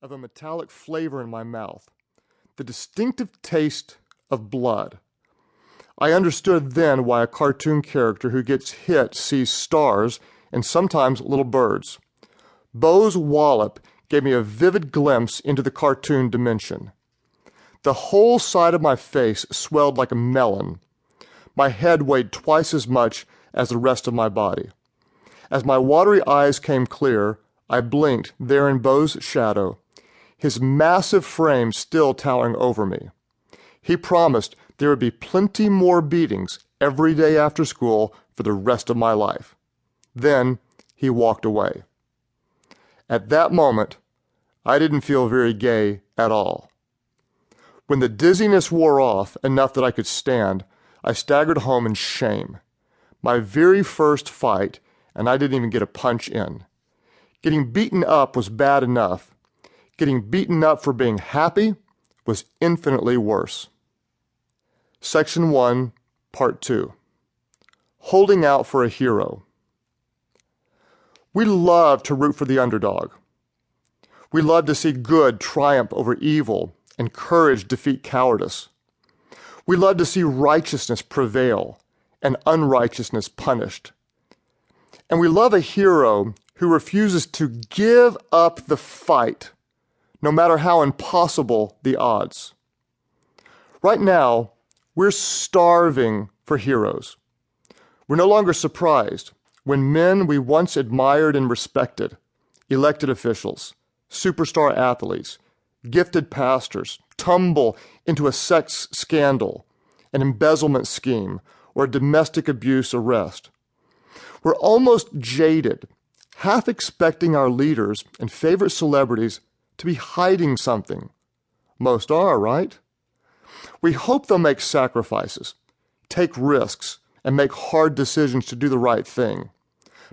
of a metallic flavor in my mouth, the distinctive taste of blood. I understood then why a cartoon character who gets hit sees stars and sometimes little birds. Bo's wallop gave me a vivid glimpse into the cartoon dimension. The whole side of my face swelled like a melon. My head weighed twice as much as the rest of my body. As my watery eyes came clear, I blinked there in Bo's shadow, his massive frame still towering over me. He promised there would be plenty more beatings every day after school for the rest of my life. Then he walked away. At that moment, I didn't feel very gay at all. When the dizziness wore off enough that I could stand, I staggered home in shame. My very first fight, and I didn't even get a punch in. Getting beaten up was bad enough. Getting beaten up for being happy was infinitely worse. Section 1, Part 2. Holding out for a hero. We love to root for the underdog. We love to see good triumph over evil and courage defeat cowardice. We love to see righteousness prevail and unrighteousness punished. And we love a hero who refuses to give up the fight, no matter how impossible the odds. Right now, we're starving for heroes. We're no longer surprised when men we once admired and respected, elected officials, superstar athletes, gifted pastors, tumble into a sex scandal, an embezzlement scheme, or a domestic abuse arrest. We're almost jaded, half expecting our leaders and favorite celebrities to be hiding something. Most are, right? We hope they'll make sacrifices, take risks, and make hard decisions to do the right thing.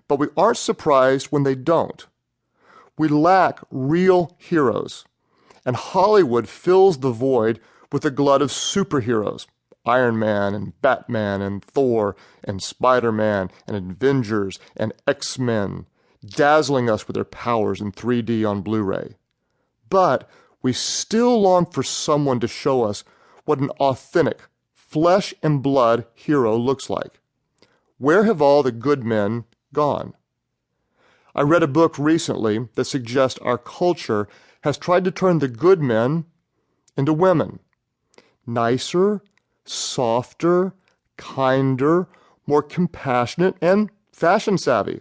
But we aren't surprised when they don't. We lack real heroes, and Hollywood fills the void with a glut of superheroes. Iron Man and Batman and Thor and Spider-Man and Avengers and X-Men, dazzling us with their powers in 3D on Blu-ray. But we still long for someone to show us what an authentic, flesh and blood hero looks like. Where have all the good men gone? I read a book recently that suggests our culture has tried to turn the good men into women. Nicer, softer, kinder, more compassionate, and fashion savvy.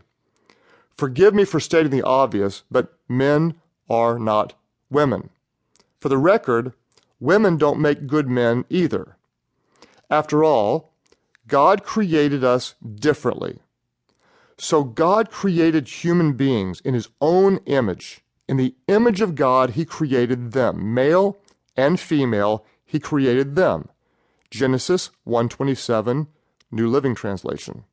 Forgive me for stating the obvious, but men are not women. For the record, women don't make good men either. After all, God created us differently. So God created human beings in his own image. In the image of God, he created them. Male and female, he created them. Genesis 1:27, New Living Translation.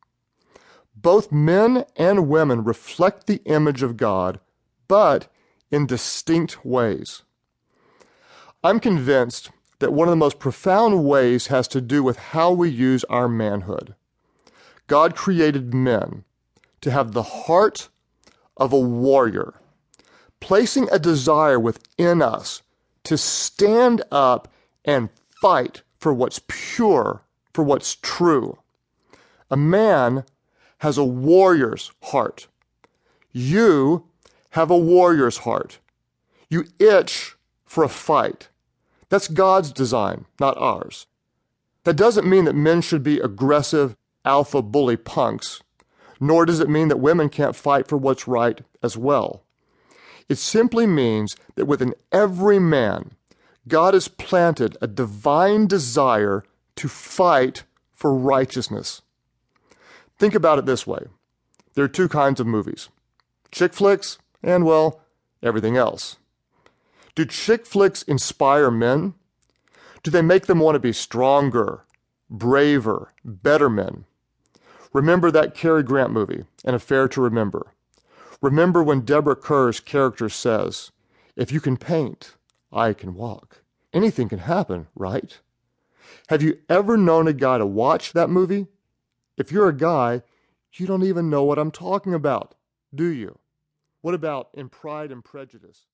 Both men and women reflect the image of God, but in distinct ways. I'm convinced that one of the most profound ways has to do with how we use our manhood. God created men to have the heart of a warrior, placing a desire within us to stand up and fight for what's pure, for what's true. A man has a warrior's heart. You have a warrior's heart. You itch for a fight. That's God's design, not ours. That doesn't mean that men should be aggressive, alpha bully punks, nor does it mean that women can't fight for what's right as well. It simply means that within every man, God has planted a divine desire to fight for righteousness. Think about it this way. There are two kinds of movies: chick flicks and, well, everything else. Do chick flicks inspire men? Do they make them want to be stronger, braver, better men? Remember that Cary Grant movie, An Affair to Remember. Remember when Deborah Kerr's character says, "If you can paint, I can walk." Anything can happen, right? Have you ever known a guy to watch that movie? If you're a guy, you don't even know what I'm talking about, do you? What about in Pride and Prejudice?